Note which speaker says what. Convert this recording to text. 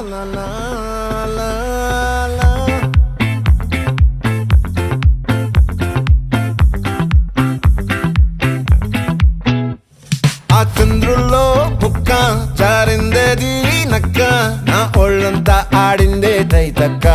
Speaker 1: la la la la. ఆ చంద్రుల్లో ముక్క చారిందేది నక్క నా ఒళ్ళంతా ఆడిందే తైతక్క